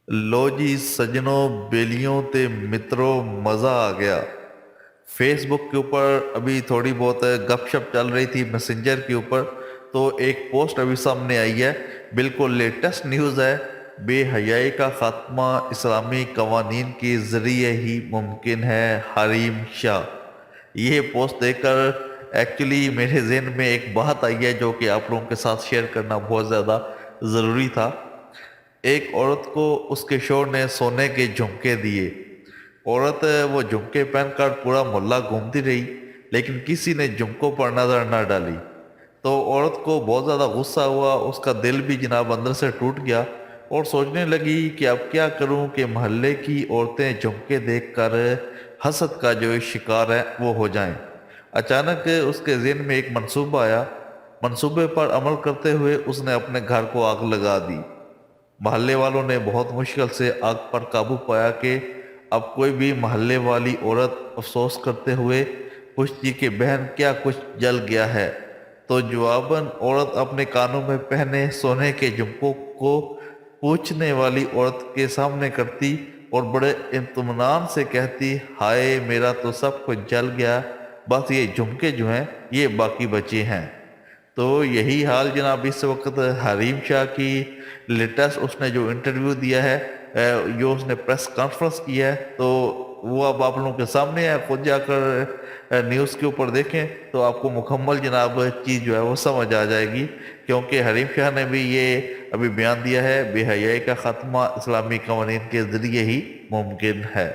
لو جی سجنوں بیلیوں تے متروں مزہ آ گیا۔ فیس بک کے اوپر ابھی تھوڑی بہت گپ شپ چل رہی تھی میسنجر کے اوپر، تو ایک پوسٹ ابھی سامنے آئی ہے، بالکل لیٹسٹ نیوز ہے۔ بے حیائی کا خاتمہ اسلامی قوانین کے ذریعے ہی ممکن ہے، حریم شاہ۔ یہ پوسٹ دیکھ کر ایکچولی میرے ذہن میں ایک بات آئی ہے جو کہ آپ لوگوں کے ساتھ شیئر کرنا بہت زیادہ ضروری تھا۔ ایک عورت کو اس کے شوہر نے سونے کے جھمکے دیے۔ عورت وہ جھمکے پہن کر پورا محلہ گھومتی رہی، لیکن کسی نے جھمکوں پر نظر نہ ڈالی۔ تو عورت کو بہت زیادہ غصہ ہوا، اس کا دل بھی جناب اندر سے ٹوٹ گیا، اور سوچنے لگی کہ اب کیا کروں کہ محلے کی عورتیں جھمکے دیکھ کر حسد کا جو شکار ہے وہ ہو جائیں۔ اچانک اس کے ذہن میں ایک منصوبہ آیا۔ منصوبے پر عمل کرتے ہوئے اس نے اپنے گھر کو آگ لگا دی۔ محلے والوں نے بہت مشکل سے آگ پر قابو پایا کہ اب کوئی بھی محلے والی عورت افسوس کرتے ہوئے پوچھتی کہ بہن کیا کچھ جل گیا ہے، تو جواباً عورت اپنے کانوں میں پہنے سونے کے جھمکوں کو پوچھنے والی عورت کے سامنے کرتی اور بڑے اطمینان سے کہتی، ہائے میرا تو سب کچھ جل گیا، بس یہ جھمکے جو ہیں یہ باقی بچے ہیں۔ تو یہی حال جناب اس وقت حریم شاہ کی لیٹسٹ اس نے جو انٹرویو دیا ہے، جو اس نے پریس کانفرنس کیا ہے، تو وہ اب آپ لوگوں کے سامنے ہے، خود جا کر نیوز کے اوپر دیکھیں تو آپ کو مکمل جناب چیز جو ہے وہ سمجھ آ جائے گی، کیونکہ حریم شاہ نے بھی یہ ابھی بیان دیا ہے، بے حیائی کا خاتمہ اسلامی قوانین کے ذریعے ہی ممکن ہے۔